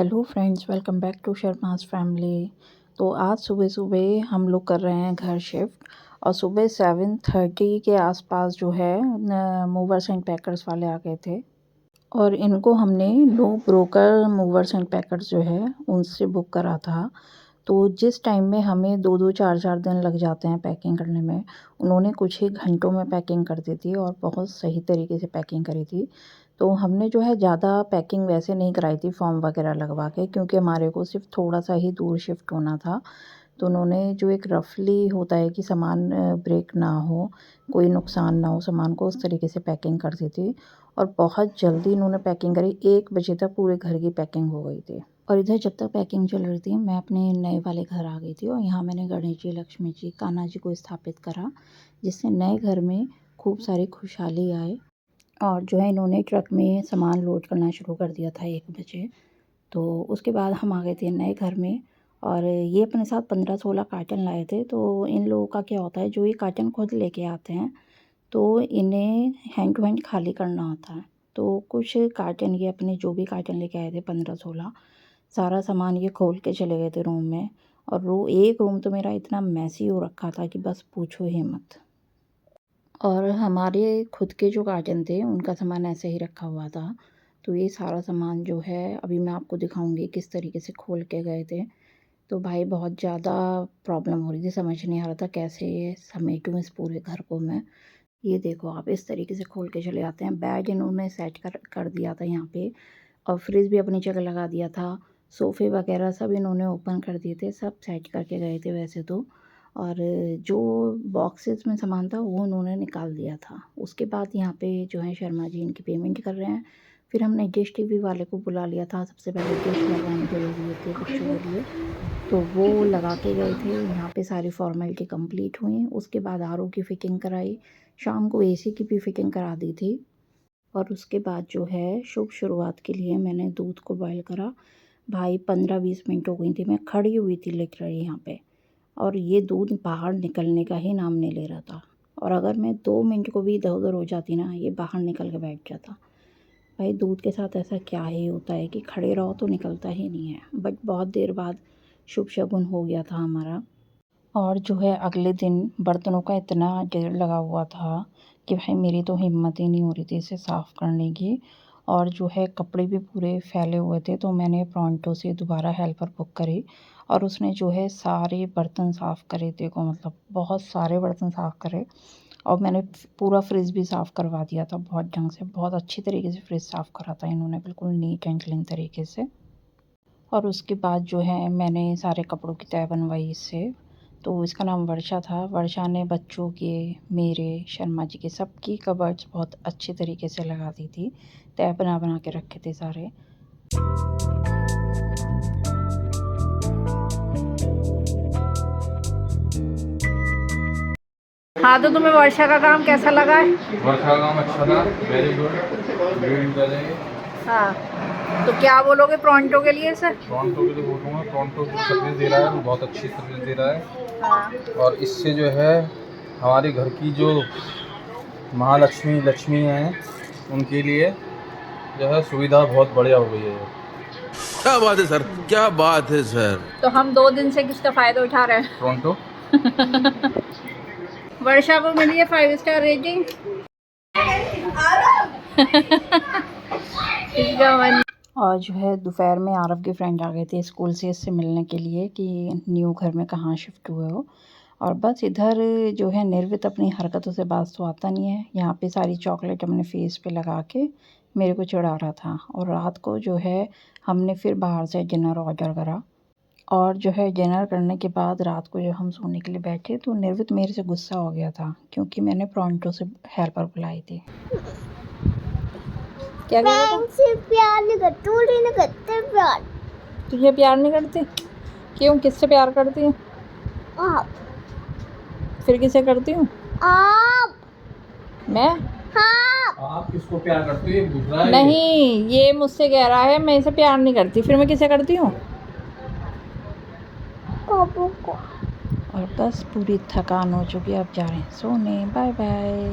Hello friends, welcome back to Sharma's family. तो आज सुबह सुबह हम लोग कर रहे हैं घर शिफ्ट और सुबह 7:30 के आसपास जो है मूवर्स एंड पैकर्स वाले आ गए थे और इनको हमने NoBroker movers and packers जो है उनसे बुक करा था। तो जिस टाइम में हमें 2-2 4-4 दिन लग जाते हैं पैकिंग करने में, उन्होंने कुछ ही घंटों में पैकिंग कर दी थी और बहुत सही तरीके से पैकिंग करी थी। तो हमने जो है ज़्यादा पैकिंग वैसे नहीं कराई थी फॉर्म वगैरह लगवा के, क्योंकि हमारे को सिर्फ थोड़ा सा ही दूर शिफ्ट होना था। तो उन्होंने जो एक रफली होता है कि सामान ब्रेक ना हो, कोई नुकसान ना हो सामान को, उस तरीके से पैकिंग कर दी थी और बहुत जल्दी इन्होंने पैकिंग करी। 1 बजे तक पूरे घर की पैकिंग हो गई थी। और इधर जब तक पैकिंग चल रही थी मैं अपने नए वाले घर आ गई थी और यहाँ मैंने गणेश जी, लक्ष्मी जी, कान्हा जी को स्थापित करा, जिससे नए घर में खूब सारी खुशहाली आए। और जो है इन्होंने ट्रक में सामान लोड करना शुरू कर दिया था 1 बजे। तो उसके बाद हम आ गए थे नए घर में और ये अपने साथ 15-16 कार्टन लाए थे। तो इन लोगों का क्या होता है, जो ये कार्टन खुद लेके आते हैं तो इन्हें हैंड टू हैंड खाली करना होता है। तो कुछ कार्टन ये अपने जो भी कार्टन लेके आए थे 15-16, सारा सामान ये खोल के चले गए थे रूम में। और एक रूम तो मेरा इतना मैसी हो रखा था कि बस पूछो ही मत। और हमारे खुद के जो कार्टन थे उनका सामान ऐसे ही रखा हुआ था। तो ये सारा सामान जो है अभी मैं आपको दिखाऊंगी किस तरीके से खोल के गए थे। तो भाई बहुत ज़्यादा प्रॉब्लम हो रही थी, समझ नहीं आ रहा था कैसे ये समेटूँ इस पूरे घर को मैं। ये देखो आप, इस तरीके से खोल के चले आते हैं। बैग इन्होंने सेट कर दिया था यहाँ पे और फ्रिज भी अपनी जगह लगा दिया था। सोफ़े वगैरह सब इन्होंने ओपन कर दिए थे, सब सेट करके गए थे वैसे तो। और जो बॉक्सेस में सामान था वो उन्होंने निकाल दिया था। उसके बाद यहाँ पे जो है शर्मा जी इनकी पेमेंट कर रहे हैं। फिर हमने डिश टीवी वाले को बुला लिया था, सबसे पहले डिश लगवाने के लिए थे बच्चों के लिए, तो वो लगा के गए थे। यहाँ पे सारी फॉर्मेलिटी कंप्लीट हुई। उसके बाद आरओ की फ़िटिंग कराई, शाम को एसी की भी फ़िटिंग करा दी थी। और उसके बाद जो है शुभ शुरुआत के लिए मैंने दूध को बॉयल करा। भाई 15-20 मिनट हो गई थी, मैं खड़ी हुई थी लिटरली यहाँ पे, और ये दूध बाहर निकलने का ही नाम नहीं ले रहा था। और अगर मैं 2 मिनट को भी इधर उधर हो जाती ना, ये बाहर निकल के बैठ जाता। भाई दूध के साथ ऐसा क्या ही होता है कि खड़े रहो तो निकलता ही नहीं है। बट बहुत देर बाद शुभ शगुन हो गया था हमारा। और जो है अगले दिन बर्तनों का इतना ढेर लगा हुआ था कि भाई मेरी तो हिम्मत ही नहीं हो रही थी इसे साफ़ करने की। और जो है कपड़े भी पूरे फैले हुए थे, तो मैंने प्रोंटो से दोबारा हेल्पर बुक करी और उसने जो है सारे बर्तन साफ़ करे। देखो मतलब बहुत सारे बर्तन साफ़ करे। और मैंने पूरा फ्रिज भी साफ़ करवा दिया था बहुत ढंग से, बहुत अच्छी तरीके से फ्रिज साफ़ करा था इन्होंने, बिल्कुल नीट एंड क्लीन तरीके से। और उसके बाद जो है मैंने सारे कपड़ों की तह बनवाई इससे। तो इसका नाम वर्षा था। वर्षा ने बच्चों के, मेरे, शर्मा जी के, सबकी कबर्ड्स बहुत अच्छी तरीके से लगा दी थी। तह बना के रखे थे सारे। हाँ, तो तुम्हें वर्षा का काम कैसा लगा है? वर्षा का काम अच्छा था, वेरी गुड। हाँ, तो क्या बोलोगे प्रोंटो के लिए सर? टोरंटो के लिए बोलूँगा, टोरंटो की सर्विस दे रहा है, वो बहुत अच्छी सर्विस दे रहा है। हाँ। और इससे जो है हमारे घर की जो लक्ष्मी हैं उनके लिए जो है सुविधा बहुत बढ़िया हो गई है। क्या बात है सर, क्या बात है सर। तो हम 2 दिन से किसका फ़ायदा उठा रहे हैं? टोरंटो वर्षा को मिली है 5 स्टार रेटिंग। और जो है दोपहर में आरव के फ्रेंड आ गए थे स्कूल से इससे मिलने के लिए कि न्यू घर में कहाँ शिफ्ट हुए हो। और बस इधर जो है निर्वित अपनी हरकतों से बात तो आता नहीं है। यहाँ पे सारी चॉकलेट अपने फेस पे लगा के मेरे को चिढ़ा रहा था। और रात को जो है हमने फिर बाहर से डिनर ऑर्डर करा। और जो है डिनर करने के बाद रात को जब हम सोने के लिए बैठे तो निर्वित मेरे से गुस्सा हो गया था, क्योंकि मैंने प्रोंटो से हेल्पर बुलाई थी। क्या कह रहा था? प्यार नहीं करते प्यार। तुझे प्यार नहीं करती? क्यों, किससे प्यार करती हूँ? आप। फिर किसे करती हूँ? आप। मैं? हाँ। आप किसको प्यार करते हो? ये पूछ रहा है। नहीं, ये मुझसे कह रहा है मैं इसे प्यार नहीं करती। फिर मैं किसे करती हूँ? पापा को। और बस पूरी थकान हो चुकी है, अब जा रहे हैं सोने। Bye bye.